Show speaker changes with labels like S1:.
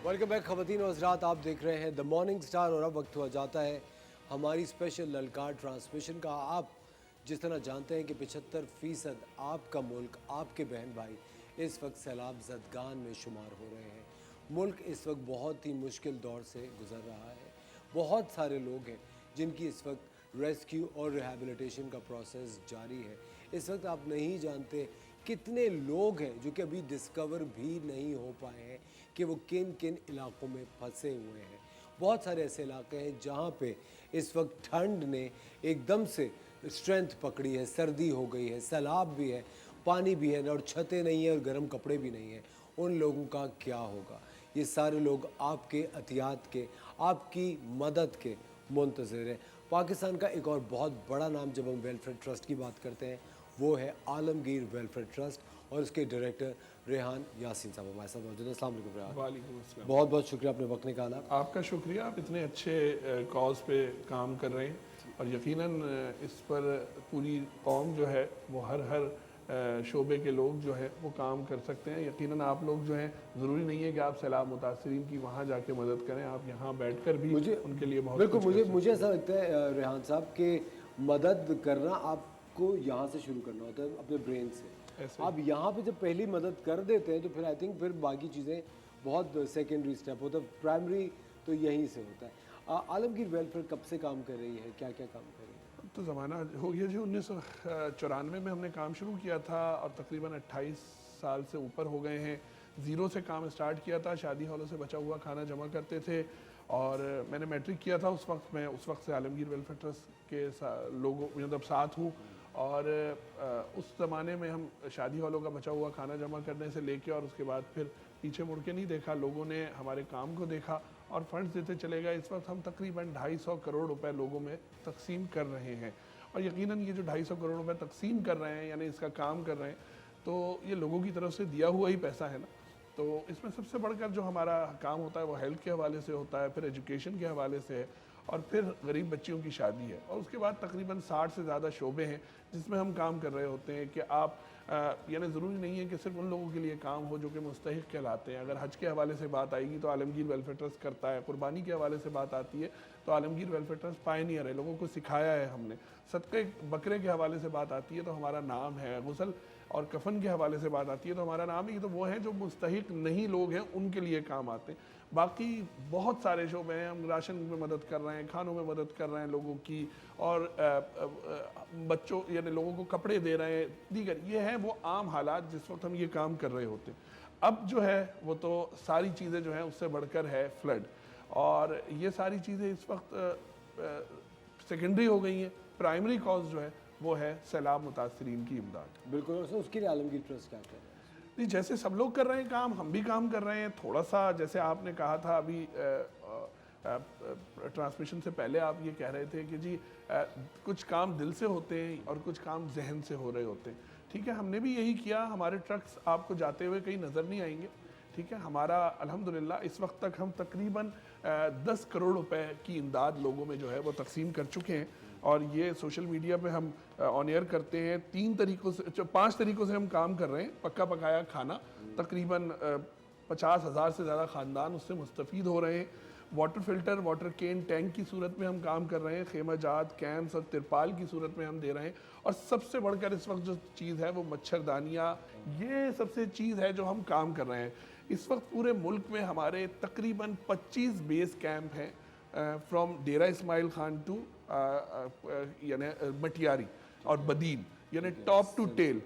S1: Welcome back खवातीन और हज़रात, आप देख रहे हैं द मॉर्निंग स्टार और अब वक्त हुआ जाता है हमारी स्पेशल ललकार ट्रांसमिशन का। आप जिस तरह जानते हैं कि 75% आपका मुल्क, आपके बहन भाई इस वक्त सैलाब ज़दगान में शुमार हो रहे हैं। मुल्क इस वक्त बहुत ही मुश्किल दौर से गुज़र रहा है। बहुत सारे लोग हैं जिनकी इस वक्त रेस्क्यू और रिहैबिलिटेशन का प्रोसेस जारी है। इस वक्त आप नहीं जानते कितने लोग हैं जो कि अभी डिस्कवर भी नहीं हो पाए हैं कि वो किन किन इलाकों में फंसे हुए हैं। बहुत सारे ऐसे इलाके हैं जहाँ पे इस वक्त ठंड ने एकदम से स्ट्रेंथ पकड़ी है, सर्दी हो गई है, सैलाब भी है, पानी भी है और छतें नहीं है और गर्म कपड़े भी नहीं हैं। उन लोगों का क्या होगा? ये सारे लोग आपके एहतियात के, आपकी मदद के मुंतज़िर हैं। पाकिस्तान का एक और बहुत बड़ा नाम जब हम वेलफेयर ट्रस्ट की बात करते हैं वो है आलमगीर वेलफेयर ट्रस्ट और उसके डायरेक्टर रेहान यासीन साहब हमारे साथ मौजूद हैं। अस्सलाम वालेकुम रेहान।
S2: वालेकुम अस्सलाम।
S1: बहुत बहुत शुक्रिया आपने वक्त निकाला।
S2: आपका शुक्रिया, आप इतने अच्छे कॉज पे काम कर रहे हैं और यकीनन इस पर पूरी कौम जो है वो हर शोबे के लोग जो है वो काम कर सकते हैं। यकीनन आप लोग जो हैं, ज़रूरी नहीं है कि आप सैलाब मुतासरीन की वहाँ जाके मदद करें, आप यहाँ बैठकर भी उनके लिए बहुत
S1: बिल्कुल मुझे ऐसा लगता है रेहान साहब कि मदद करना आपको यहाँ से शुरू करना होता है, अपने ब्रेन से। आप यहाँ पे जब पहली मदद कर देते हैं तो फिर आई थिंक फिर बाकी चीज़ें बहुत सेकेंडरी स्टेप होता है, प्राइमरी तो यहीं से होता है। आलमगीर वेलफेयर कब से काम कर रही है, क्या क्या काम कर रही है?
S2: तो ज़माना हो गया जी, 1994 में हमने काम शुरू किया था और तकरीबन 28 साल से ऊपर हो गए हैं। ज़ीरो से काम स्टार्ट किया था, शादी हॉलों से बचा हुआ खाना जमा करते थे और मैंने मैट्रिक किया था उस वक्त। मैं उस वक्त से आलमगीर वेलफेयर ट्रस्ट के लोगों मतलब साथ हूँ और उस ज़माने में हम शादी हॉलों का बचा हुआ खाना जमा करने से लेके और उसके बाद फिर पीछे मुड़ के नहीं देखा। लोगों ने हमारे काम को देखा और फंड्स देते चले गए। इस वक्त हम तकरीबन 250 करोड़ रुपए लोगों में तकसीम कर रहे हैं और यकीनन ये जो 250 करोड़ रुपए तकसीम कर रहे हैं यानी इसका काम कर रहे हैं तो ये लोगों की तरफ से दिया हुआ ही पैसा है ना। तो इसमें सबसे बढ़कर जो हमारा काम होता है वो हेल्थ के हवाले से होता है, फिर एजुकेशन के हवाले से है और फिर गरीब बच्चियों की शादी है और उसके बाद तकरीबन 60 से ज़्यादा शोबे हैं जिसमें हम काम कर रहे होते हैं कि आप यानी ज़रूरी नहीं है कि सिर्फ उन लोगों के लिए काम हो जो कि मुस्तहिक कहलाते हैं। अगर हज के हवाले से बात आएगी तो आलमगीर वेलफेयर ट्रस्ट करता है, कुर्बानी के हवाले से बात आती है तो आलमगीर वेलफेयर ट्रस्ट पायनियर है, लोगों को सिखाया है हमने। सदक़े बकरे के हवाले से बात आती है तो हमारा नाम है, गुस्ल और कफन के हवाले से बात आती है तो हमारा नाम है। तो वो हैं जो मुस्तहिक नहीं लोग हैं उनके लिए काम आते हैं। बाकी बहुत सारे शोबे हैं, हम राशन में मदद कर रहे हैं, खानों में मदद कर रहे हैं लोगों की और बच्चों यानी लोगों को कपड़े दे रहे हैं, दीगर ये हैं वो आम हालात जिस वक्त हम ये काम कर रहे होते हैं। अब जो है वो तो सारी चीज़ें जो हैं उससे बढ़कर है फ्लड और ये सारी चीज़ें इस वक्त सेकेंडरी हो गई हैं। प्राइमरी कॉज जो है वो है सैलाब मुतासरीन की इमदाद।
S1: बिल्कुल, उसके लिए आलमगीर ट्रस्ट क्या कर रहा है?
S2: नहीं, जैसे सब लोग कर रहे हैं काम, हम भी काम कर रहे हैं। थोड़ा सा जैसे आपने कहा था अभी ट्रांसमिशन से पहले आप ये कह रहे थे कि जी कुछ काम दिल से होते हैं और कुछ काम जहन से हो रहे होते हैं। ठीक है, हमने भी यही किया। हमारे ट्रक्स आपको जाते हुए कहीं नज़र नहीं आएंगे। ठीक है, हमारा अल्हम्दुलिल्लाह इस वक्त तक हम तकरीबन 10 करोड़ रुपए की इमदाद लोगों में जो है वो तकसीम कर चुके हैं और ये सोशल मीडिया पे हम ऑन एयर करते हैं। 5 तरीक़ों से हम काम कर रहे हैं। पक्का पकाया खाना, तकरीबन 50,000 से ज़्यादा ख़ानदान उससे मुस्तफ़ीद हो रहे हैं। वाटर फ़िल्टर, वाटर केन, टैंक की सूरत में हम काम कर रहे हैं। खेमाजात, कैंप्स और तिरपाल की सूरत में हम दे रहे हैं और सबसे बढ़कर इस वक्त जो चीज़ है वो मच्छरदानियाँ, ये सबसे चीज़ है जो हम काम कर रहे हैं। इस वक्त पूरे मुल्क में हमारे तकरीबन 25 बेस कैंप हैं फ्रॉम डेरा इस्माइल खान टू यानी मटियारी और बदीन, यानी टॉप टू टेल